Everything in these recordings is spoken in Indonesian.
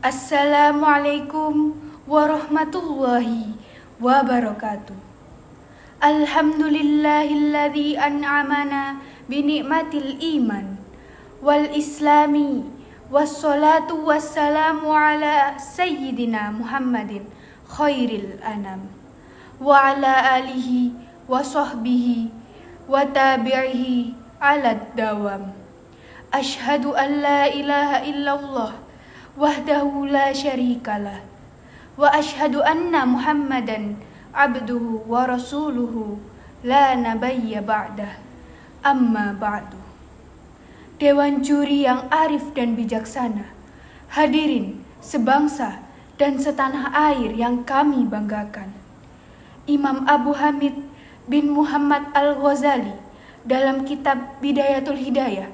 Assalamualaikum warahmatullahi wabarakatuh. Alhamdulillahilladzi an'amana binikmatil iman wal islami wassalatu wassalamu ala sayyidina Muhammadin khairil anam wa ala alihi wa sahbihi wa tabi'ihi ala dawam. Ashhadu an la ilaha illallah wahdahu la syarikalah wa ashhadu anna Muhammadan abduhu wa rasuluhu la nabiyya ba'dah. Amma ba'du. Dewan juri yang arif dan bijaksana, hadirin sebangsa dan setanah air yang kami banggakan. Imam Abu Hamid bin Muhammad Al-Ghazali dalam kitab Bidayatul Hidayah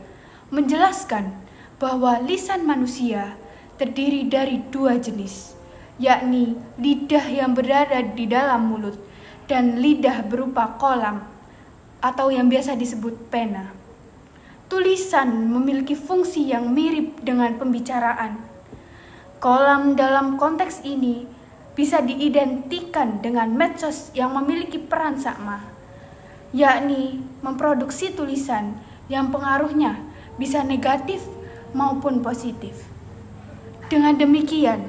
menjelaskan bahwa lisan manusia terdiri dari dua jenis, yakni lidah yang berada di dalam mulut dan lidah berupa kolam atau yang biasa disebut pena. Tulisan memiliki fungsi yang mirip dengan pembicaraan. Kolam dalam konteks ini bisa diidentikan dengan medsos yang memiliki peran sama, yakni memproduksi tulisan yang pengaruhnya bisa negatif maupun positif. Dengan demikian,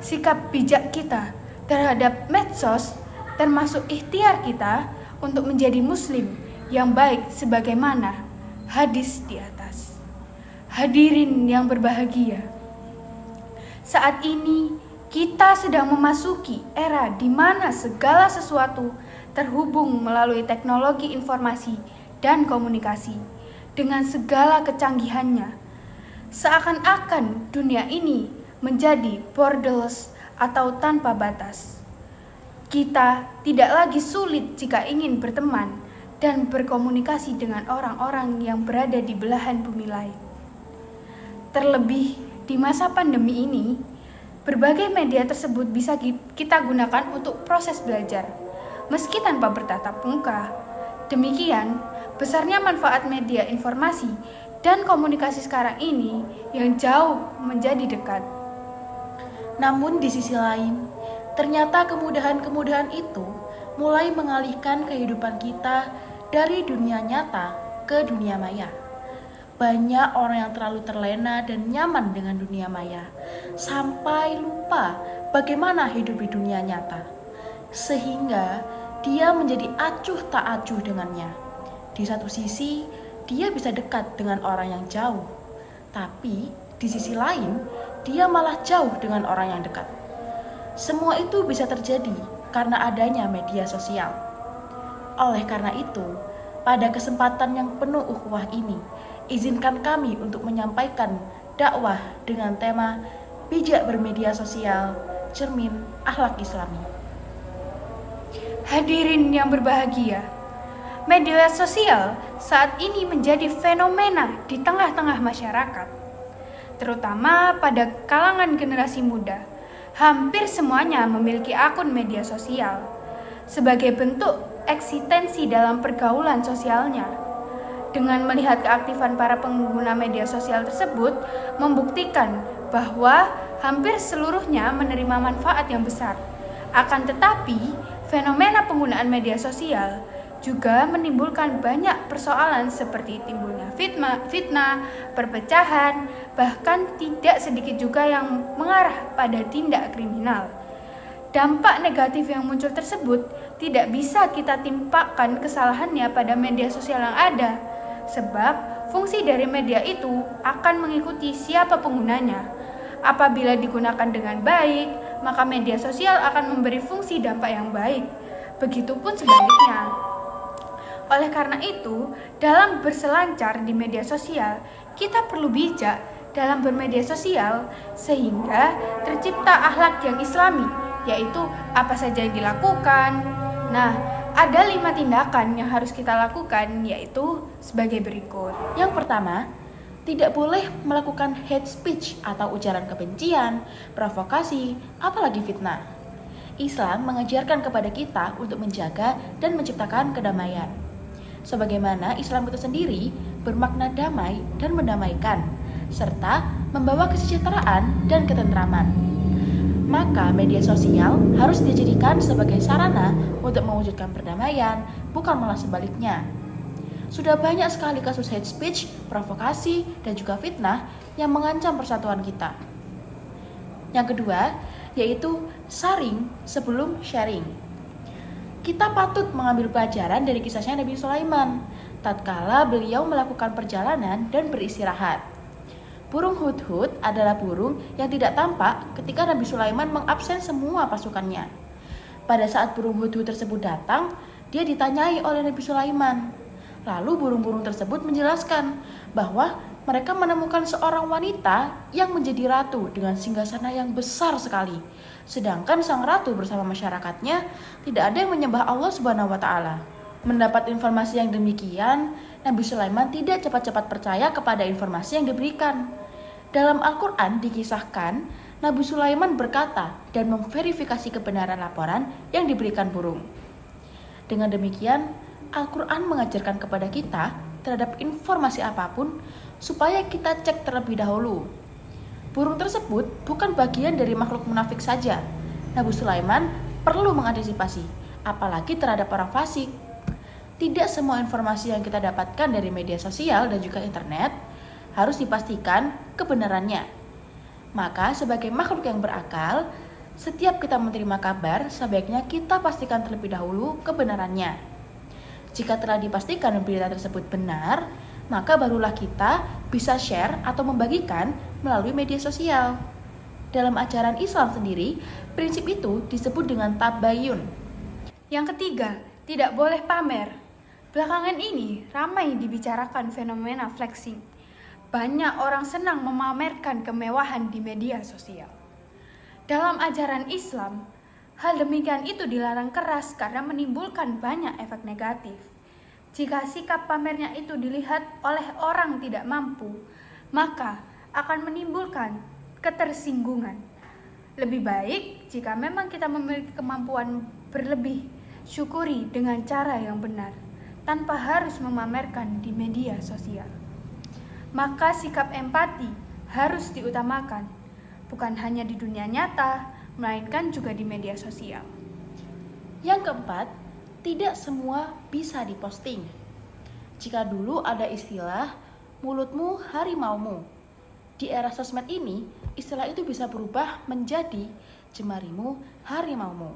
sikap bijak kita terhadap medsos termasuk ikhtiar kita untuk menjadi muslim yang baik sebagaimana hadis di atas. Hadirin yang berbahagia, saat ini kita sedang memasuki era di mana segala sesuatu terhubung melalui teknologi informasi dan komunikasi dengan segala kecanggihannya. Seakan-akan dunia ini menjadi borderless atau tanpa batas. Kita tidak lagi sulit jika ingin berteman dan berkomunikasi dengan orang-orang yang berada di belahan bumi lain. Terlebih di masa pandemi ini, berbagai media tersebut bisa kita gunakan untuk proses belajar, meski tanpa bertatap muka. Demikian, besarnya manfaat media informasi dan komunikasi sekarang ini yang jauh menjadi dekat. Namun di sisi lain, ternyata kemudahan-kemudahan itu mulai mengalihkan kehidupan kita dari dunia nyata ke dunia maya. Banyak orang yang terlalu terlena dan nyaman dengan dunia maya, sampai lupa bagaimana hidup di dunia nyata. Sehingga dia menjadi acuh tak acuh dengannya. Di satu sisi, dia bisa dekat dengan orang yang jauh, tapi di sisi lain, dia malah jauh dengan orang yang dekat. Semua itu bisa terjadi karena adanya media sosial. Oleh karena itu, pada kesempatan yang penuh ukhuwah ini, izinkan kami untuk menyampaikan dakwah dengan tema bijak bermedia sosial, cermin akhlak Islami. Hadirin yang berbahagia, media sosial saat ini menjadi fenomena di tengah-tengah masyarakat, terutama pada kalangan generasi muda. Hampir semuanya memiliki akun media sosial sebagai bentuk eksistensi dalam pergaulan sosialnya. Dengan melihat keaktifan para pengguna media sosial tersebut, membuktikan bahwa hampir seluruhnya menerima manfaat yang besar. Akan tetapi, fenomena penggunaan media sosial juga menimbulkan banyak persoalan seperti timbulnya fitnah, perpecahan, bahkan tidak sedikit juga yang mengarah pada tindak kriminal. Dampak negatif yang muncul tersebut tidak bisa kita timpakan kesalahannya pada media sosial yang ada, sebab fungsi dari media itu akan mengikuti siapa penggunanya. Apabila digunakan dengan baik, maka media sosial akan memberi fungsi dampak yang baik. Begitupun sebaliknya. Oleh karena itu, dalam berselancar di media sosial, kita perlu bijak dalam bermedia sosial sehingga tercipta akhlak yang islami, yaitu apa saja yang dilakukan. Nah, ada 5 tindakan yang harus kita lakukan, yaitu sebagai berikut. Yang pertama, tidak boleh melakukan hate speech atau ujaran kebencian, provokasi, apalagi fitnah. Islam mengajarkan kepada kita untuk menjaga dan menciptakan kedamaian. Sebagaimana Islam itu sendiri bermakna damai dan mendamaikan. serta membawa kesejahteraan dan ketentraman. Maka media sosial harus dijadikan sebagai sarana untuk mewujudkan perdamaian, bukan malah sebaliknya. Sudah banyak sekali kasus hate speech, provokasi, dan juga fitnah yang mengancam persatuan kita. Yang kedua, yaitu saring sebelum sharing. Kita patut mengambil pelajaran dari kisahnya Nabi Sulaiman, tatkala beliau melakukan perjalanan dan beristirahat. Burung hudhud adalah burung yang tidak tampak ketika Nabi Sulaiman mengabsen semua pasukannya. Pada saat burung hudhud tersebut datang, dia ditanyai oleh Nabi Sulaiman. Lalu burung-burung tersebut menjelaskan bahwa mereka menemukan seorang wanita yang menjadi ratu dengan singgasana yang besar sekali. Sedangkan sang ratu bersama masyarakatnya tidak ada yang menyembah Allah Subhanahu wa taala. Mendapat informasi yang demikian, Nabi Sulaiman tidak cepat-cepat percaya kepada informasi yang diberikan. Dalam Al-Quran dikisahkan, Nabi Sulaiman berkata dan memverifikasi kebenaran laporan yang diberikan burung. Dengan demikian, Al-Quran mengajarkan kepada kita terhadap informasi apapun supaya kita cek terlebih dahulu. Burung tersebut bukan bagian dari makhluk munafik saja. Nabi Sulaiman perlu mengantisipasi, apalagi terhadap orang fasik. Tidak semua informasi yang kita dapatkan dari media sosial dan juga internet harus dipastikan kebenarannya. Maka sebagai makhluk yang berakal, setiap kita menerima kabar, sebaiknya kita pastikan terlebih dahulu kebenarannya. Jika telah dipastikan berita tersebut benar, maka barulah kita bisa share atau membagikan melalui media sosial. Dalam ajaran Islam sendiri, prinsip itu disebut dengan tabayun. Yang ketiga, tidak boleh pamer. Belakangan ini ramai dibicarakan fenomena flexing. Banyak orang senang memamerkan kemewahan di media sosial. Dalam ajaran Islam, hal demikian itu dilarang keras karena menimbulkan banyak efek negatif. Jika sikap pamernya itu dilihat oleh orang tidak mampu, maka akan menimbulkan ketersinggungan. Lebih baik jika memang kita memiliki kemampuan berlebih, syukuri dengan cara yang benar, tanpa harus memamerkan di media sosial. Maka sikap empati harus diutamakan, bukan hanya di dunia nyata, melainkan juga di media sosial. Yang keempat, tidak semua bisa diposting. Jika dulu ada istilah mulutmu harimaumu, di era sosmed ini istilah itu bisa berubah menjadi jemarimu harimaumu.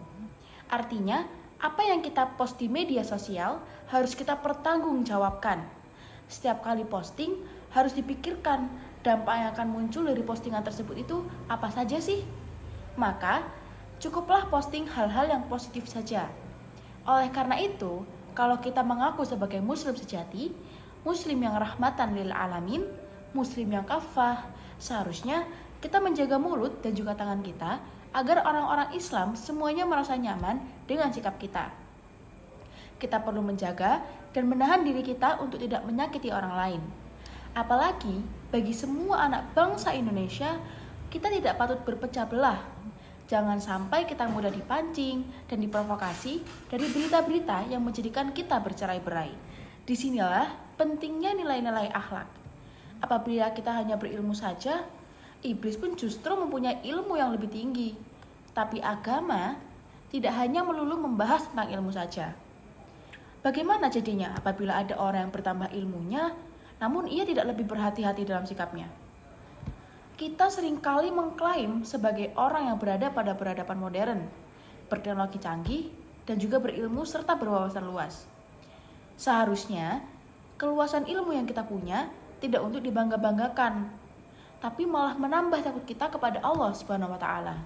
Artinya, apa yang kita post di media sosial harus kita pertanggungjawabkan. Setiap kali posting harus dipikirkan dampak yang akan muncul dari postingan tersebut itu apa saja sih? Maka, cukuplah posting hal-hal yang positif saja. Oleh karena itu, kalau kita mengaku sebagai muslim sejati, muslim yang rahmatan lil alamin, muslim yang kafah, seharusnya kita menjaga mulut dan juga tangan kita agar orang-orang Islam semuanya merasa nyaman dengan sikap kita. Kita perlu menjaga dan menahan diri kita untuk tidak menyakiti orang lain. Apalagi bagi semua anak bangsa Indonesia, kita tidak patut berpecah belah. Jangan sampai kita mudah dipancing dan diprovokasi dari berita-berita yang menjadikan kita bercerai-berai. Disinilah pentingnya nilai-nilai akhlak. Apabila kita hanya berilmu saja, iblis pun justru mempunyai ilmu yang lebih tinggi. Tapi agama tidak hanya melulu membahas tentang ilmu saja. Bagaimana jadinya apabila ada orang yang bertambah ilmunya, namun ia tidak lebih berhati-hati dalam sikapnya? Kita seringkali mengklaim sebagai orang yang berada pada peradaban modern, berteknologi canggih, dan juga berilmu serta berwawasan luas. Seharusnya, keluasan ilmu yang kita punya tidak untuk dibangga-banggakan, tapi malah menambah takut kita kepada Allah Subhanahu wa taala.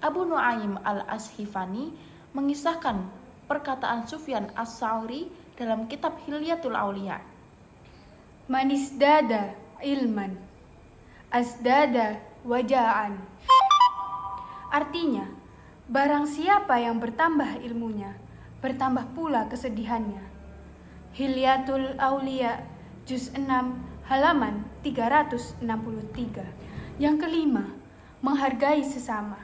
Abu Nuaim al-Ashifani mengisahkan perkataan Sufyan as-Tsauri dalam kitab Hilyatul Auliya. Manisdada ilman, asdada waja'an. Artinya, barang siapa yang bertambah ilmunya, bertambah pula kesedihannya. Hilyatul Auliya, juz 6, halaman 363. Yang kelima, menghargai sesama.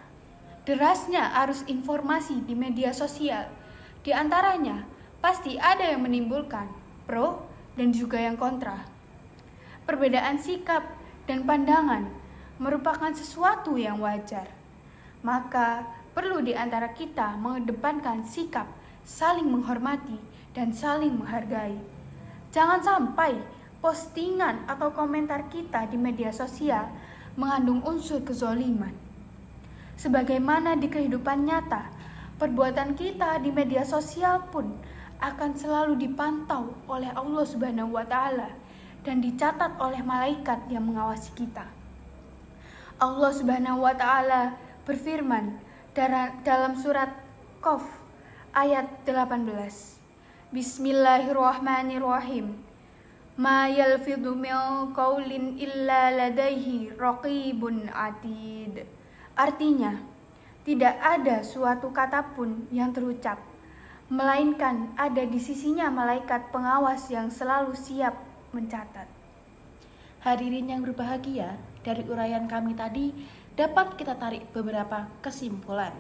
Derasnya arus informasi di media sosial, di antaranya pasti ada yang menimbulkan pro dan juga yang kontra. Perbedaan sikap dan pandangan merupakan sesuatu yang wajar. Maka perlu di antara kita mengedepankan sikap saling menghormati dan saling menghargai. Jangan sampai postingan atau komentar kita di media sosial mengandung unsur kezoliman. Sebagaimana di kehidupan nyata, perbuatan kita di media sosial pun akan selalu dipantau oleh Allah Subhanahu wa Ta'ala dan dicatat oleh malaikat yang mengawasi kita. Allah Subhanahu wa Ta'ala berfirman dalam surat Qaf ayat 18. Bismillahirrahmanirrahim. Ma yalfidhu min qaulin illa ladaihi raqibun atid. Artinya, tidak ada suatu kata pun yang terucap, melainkan ada di sisinya malaikat pengawas yang selalu siap mencatat. Hadirin yang berbahagia, dari uraian kami tadi dapat kita tarik beberapa kesimpulan.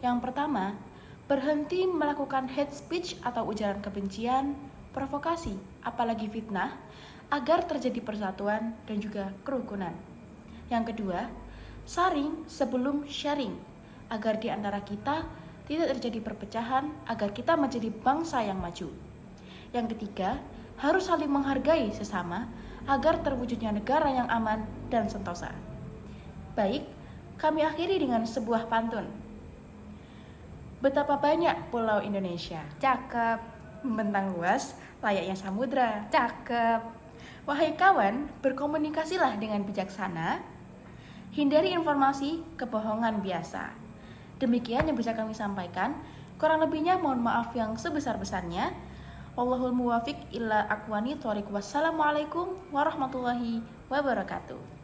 Yang pertama, berhenti melakukan hate speech atau ujaran kebencian, provokasi, apalagi fitnah, agar terjadi persatuan dan juga kerukunan. Yang kedua, saring sebelum sharing, agar di antara kita tidak terjadi perpecahan, agar kita menjadi bangsa yang maju. Yang ketiga, harus saling menghargai sesama, agar terwujudnya negara yang aman dan sentosa. Baik, kami akhiri dengan sebuah pantun. Betapa banyak pulau Indonesia, Cakep, membentang luas, layaknya samudra. cakep. Wahai kawan, berkomunikasilah dengan bijaksana, hindari informasi kebohongan biasa. Demikian yang bisa kami sampaikan. Kurang lebihnya mohon maaf yang sebesar-besarnya. Wallahul muwafiq illa aqwani thoriq. Wassalamualaikum warahmatullahi wabarakatuh.